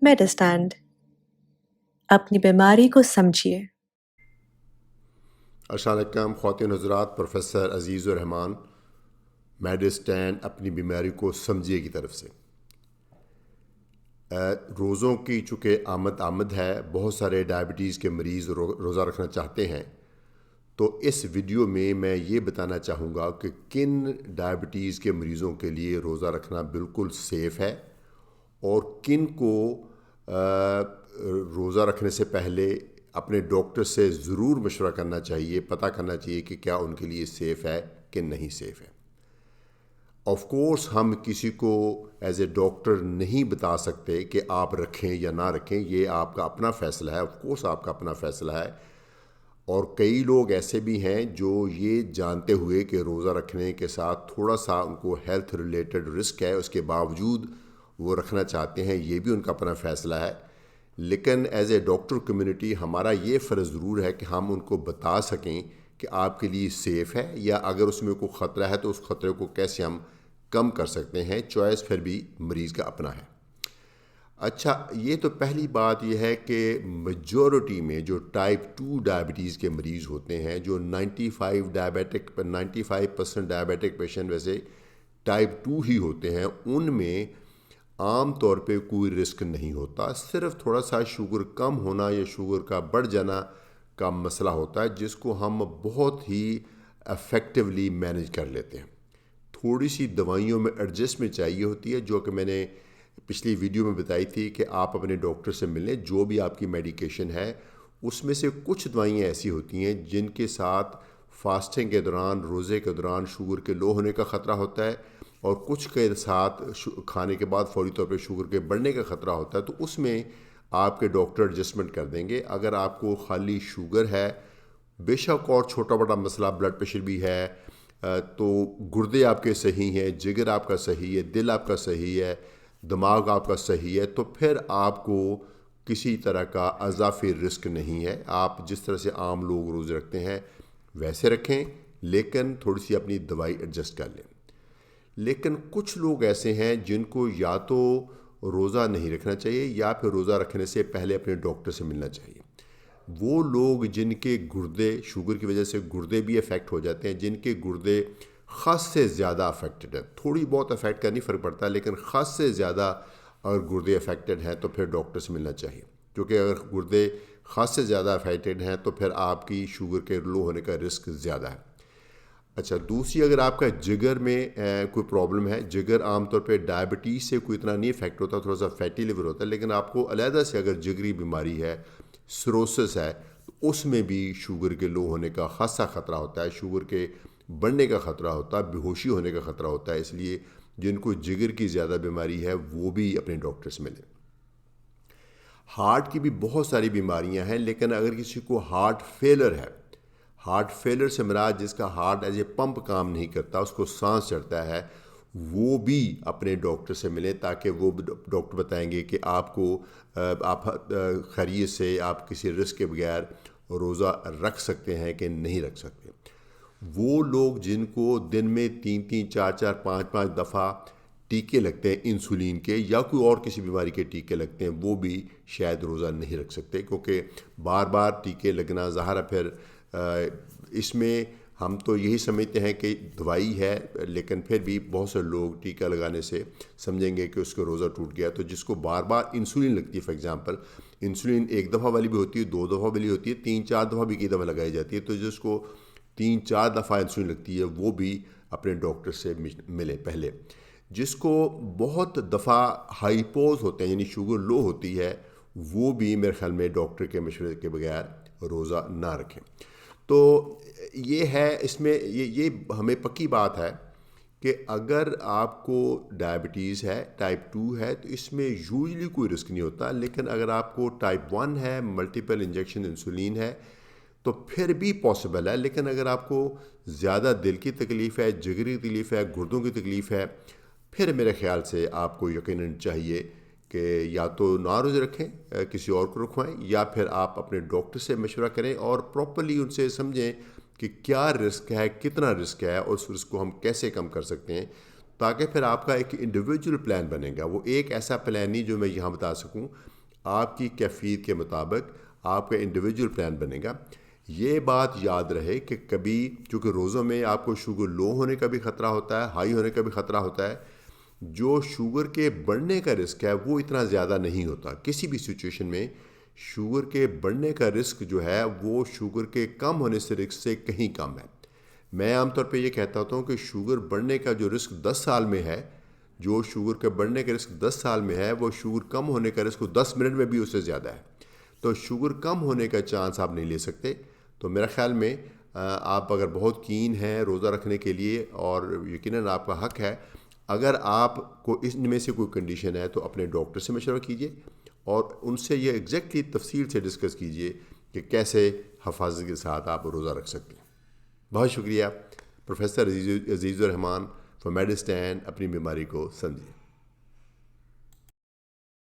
میڈسٹینڈ اپنی بیماری کو سمجھیے۔ السلام علیکم خواتین حضرات، پروفیسر عزیز الرحمان میڈسٹینڈ اپنی بیماری کو سمجھیے کی طرف سے۔ روزوں کی چونکہ آمد ہے، بہت سارے ڈائبٹیز کے مریض روزہ رکھنا چاہتے ہیں، تو اس ویڈیو میں یہ بتانا چاہوں گا کہ کن ڈائبٹیز کے مریضوں کے لیے روزہ رکھنا بالکل سیف ہے اور کن کو روزہ رکھنے سے پہلے اپنے ڈاکٹر سے ضرور مشورہ کرنا چاہیے، پتہ کرنا چاہیے کہ کیا ان کے لیے سیف ہے کہ نہیں سیف ہے۔ آف کورس ہم کسی کو ایز اے ڈاکٹر نہیں بتا سکتے کہ آپ رکھیں یا نہ رکھیں، یہ آپ کا اپنا فیصلہ ہے، آف کورس آپ کا اپنا فیصلہ ہے۔ اور کئی لوگ ایسے بھی ہیں جو یہ جانتے ہوئے کہ روزہ رکھنے کے ساتھ تھوڑا سا ان کو ہیلتھ ریلیٹڈ رسک ہے، اس کے باوجود وہ رکھنا چاہتے ہیں، یہ بھی ان کا اپنا فیصلہ ہے۔ لیکن ایز اے ڈاکٹر کمیونٹی ہمارا یہ فرض ضرور ہے کہ ہم ان کو بتا سکیں کہ آپ کے لیے سیف ہے، یا اگر اس میں کوئی خطرہ ہے تو اس خطرے کو کیسے ہم کم کر سکتے ہیں۔ چوائس پھر بھی مریض کا اپنا ہے۔ اچھا، یہ تو پہلی بات یہ ہے کہ میجورٹی میں جو ٹائپ 2 ڈائبٹیز کے مریض ہوتے ہیں، جو 95% ڈائبیٹک پیشنٹ ویسے ٹائپ 2 ہی ہوتے ہیں، ان میں عام طور پہ کوئی رسک نہیں ہوتا، صرف تھوڑا سا شوگر کم ہونا یا شوگر کا بڑھ جانا کا مسئلہ ہوتا ہے، جس کو ہم بہت ہی افیکٹولی مینیج کر لیتے ہیں۔ تھوڑی سی دوائیوں میں ایڈجسٹمنٹ چاہیے ہوتی ہے، جو کہ میں نے پچھلی ویڈیو میں بتائی تھی کہ آپ اپنے ڈاکٹر سے ملیں، جو بھی آپ کی میڈیکیشن ہے اس میں سے کچھ دوائیاں ایسی ہوتی ہیں جن کے ساتھ فاسٹنگ کے دوران، روزے کے دوران شوگر کے لو ہونے کا خطرہ ہوتا ہے، اور کچھ کے ساتھ کھانے کے بعد فوری طور پہ شوگر کے بڑھنے کا خطرہ ہوتا ہے، تو اس میں آپ کے ڈاکٹر ایڈجسٹمنٹ کر دیں گے۔ اگر آپ کو خالی شوگر ہے، بے شک اور چھوٹا بڑا مسئلہ بلڈ پریشر بھی ہے، تو گردے آپ کے صحیح ہیں، جگر آپ کا صحیح ہے، دل آپ کا صحیح ہے، دماغ آپ کا صحیح ہے، تو پھر آپ کو کسی طرح کا اضافی رسک نہیں ہے۔ آپ جس طرح سے عام لوگ روزے رکھتے ہیں ویسے رکھیں، لیکن تھوڑی سی اپنی دوائی ایڈجسٹ کر لیں۔ لیکن کچھ لوگ ایسے ہیں جن کو یا تو روزہ نہیں رکھنا چاہیے یا پھر روزہ رکھنے سے پہلے اپنے ڈاکٹر سے ملنا چاہیے۔ وہ لوگ جن کے گردے شوگر کی وجہ سے گردے بھی افیکٹ ہو جاتے ہیں، جن کے گردے خاص سے زیادہ افیکٹڈ ہیں، تھوڑی بہت افیکٹ کا نہیں فرق پڑتا، لیکن خاص سے زیادہ اگر گردے افیکٹڈ ہیں تو پھر ڈاکٹر سے ملنا چاہیے، کیونکہ اگر گردے خاص سے زیادہ افیکٹڈ ہیں تو پھر آپ کی شوگر کے لو ہونے کا رسک زیادہ ہے۔ اچھا، دوسری، اگر آپ کا جگر میں کوئی پرابلم ہے، جگر عام طور پہ ڈائبٹیز سے کوئی اتنا نہیں افیکٹ ہوتا، تھوڑا سا فیٹی لیور ہوتا ہے، لیکن آپ کو علیحدہ سے اگر جگری بیماری ہے، سروسس ہے، تو اس میں بھی شوگر کے لو ہونے کا خاصا خطرہ ہوتا ہے، شوگر کے بڑھنے کا خطرہ ہوتا ہے، بے ہوشی ہونے کا خطرہ ہوتا ہے۔ اس لیے جن کو جگر کی زیادہ بیماری ہے وہ بھی اپنے ڈاکٹر سے ملیں۔ ہارٹ کی بھی بہت ساری بیماریاں ہیں، لیکن اگر کسی کو ہارٹ فیلر ہے، ہارٹ فیلر سے مراد جس کا ہارٹ ایز اے پمپ کام نہیں کرتا، اس کو سانس چڑھتا ہے، وہ بھی اپنے ڈاکٹر سے ملیں، تاکہ وہ ڈاکٹر بتائیں گے کہ آپ کو آپ خیریت سے آپ کسی رسک کے بغیر روزہ رکھ سکتے ہیں کہ نہیں رکھ سکتے۔ وہ لوگ جن کو دن میں 3 4 5 دفعہ ٹیکے لگتے ہیں انسولین کے یا کوئی اور کسی بیماری کے ٹیکے لگتے ہیں، وہ بھی شاید روزہ نہیں رکھ سکتے، کیونکہ بار بار ٹیکے لگنا ظاہر ہے پھر اس میں ہم تو یہی سمجھتے ہیں کہ دوائی ہے، لیکن پھر بھی بہت سے لوگ ٹیکہ لگانے سے سمجھیں گے کہ اس کا روزہ ٹوٹ گیا۔ تو جس کو بار بار انسولین لگتی ہے، فار ایگزامپل انسولین 1 دفعہ والی بھی ہوتی ہے، 2 دفعہ والی ہوتی ہے، 3 4 دفعہ بھی کئی دفعہ لگائی جاتی ہے، تو جس کو 3 4 دفعہ انسولین لگتی ہے وہ بھی اپنے ڈاکٹر سے ملے پہلے۔ جس کو بہت دفعہ ہائیپوز ہوتے ہیں، یعنی شوگر لو ہوتی ہے، وہ بھی میرے خیال میں ڈاکٹر کے مشورے کے بغیر روزہ نہ رکھیں۔ تو یہ ہے، اس میں یہ ہمیں پکی بات ہے کہ اگر آپ کو ڈائبٹیز ہے، ٹائپ 2 ہے، تو اس میں یوزلی کوئی رسک نہیں ہوتا، لیکن اگر آپ کو ٹائپ 1 ہے، ملٹیپل انجیکشن انسولین ہے، تو پھر بھی پاسبل ہے۔ لیکن اگر آپ کو زیادہ دل کی تکلیف ہے، جگری تکلیف ہے، گردوں کی تکلیف ہے، پھر میرے خیال سے آپ کو یقیناً چاہیے کہ یا تو نہ روزے رکھیں، کسی اور کو رکھوائیں، یا پھر آپ اپنے ڈاکٹر سے مشورہ کریں اور پراپرلی ان سے سمجھیں کہ کیا رسک ہے، کتنا رسک ہے، اور اس رسک کو ہم کیسے کم کر سکتے ہیں، تاکہ پھر آپ کا ایک انڈیویجول پلان بنے گا. وہ ایک ایسا پلان نہیں جو میں یہاں بتا سکوں. آپ کی کیفیت کے مطابق آپ کا انڈیویجول پلان بنے گا. یہ بات یاد رہے کہ کبھی چونکہ روزوں میں آپ کو شوگر لو ہونے کا بھی خطرہ ہوتا ہے, ہائی ہونے کا بھی خطرہ ہوتا ہے. جو شوگر کے بڑھنے کا رسک ہے وہ اتنا زیادہ نہیں ہوتا. کسی بھی سچویشن میں شوگر کے بڑھنے کا رسک جو ہے وہ شوگر کے کم ہونے سے رسک سے کہیں کم ہے. میں عام طور پہ یہ کہتا ہوتا ہوں کہ شوگر بڑھنے کا جو رسک 10 سال میں ہے, جو شوگر کے بڑھنے کا رسک 10 سال میں ہے, وہ شوگر کم ہونے کا رسک 10 منٹ میں بھی اس سے زیادہ ہے. تو شوگر کم ہونے کا چانس آپ نہیں لے سکتے. تو میرا خیال میں آپ اگر بہت کین ہیں روزہ رکھنے کے لیے, اور یقیناً آپ کا حق ہے, اگر آپ کو ان میں سے کوئی کنڈیشن ہے تو اپنے ڈاکٹر سے مشورہ کیجیے اور ان سے یہ ایگزیکٹلی تفصیل سے ڈسکس کیجیے کہ کیسے حفاظت کے ساتھ آپ روزہ رکھ سکتے ہیں. بہت شکریہ. پروفیسر عزیز الرحمان فرام میڈسٹین. اپنی بیماری کو سمجھیں.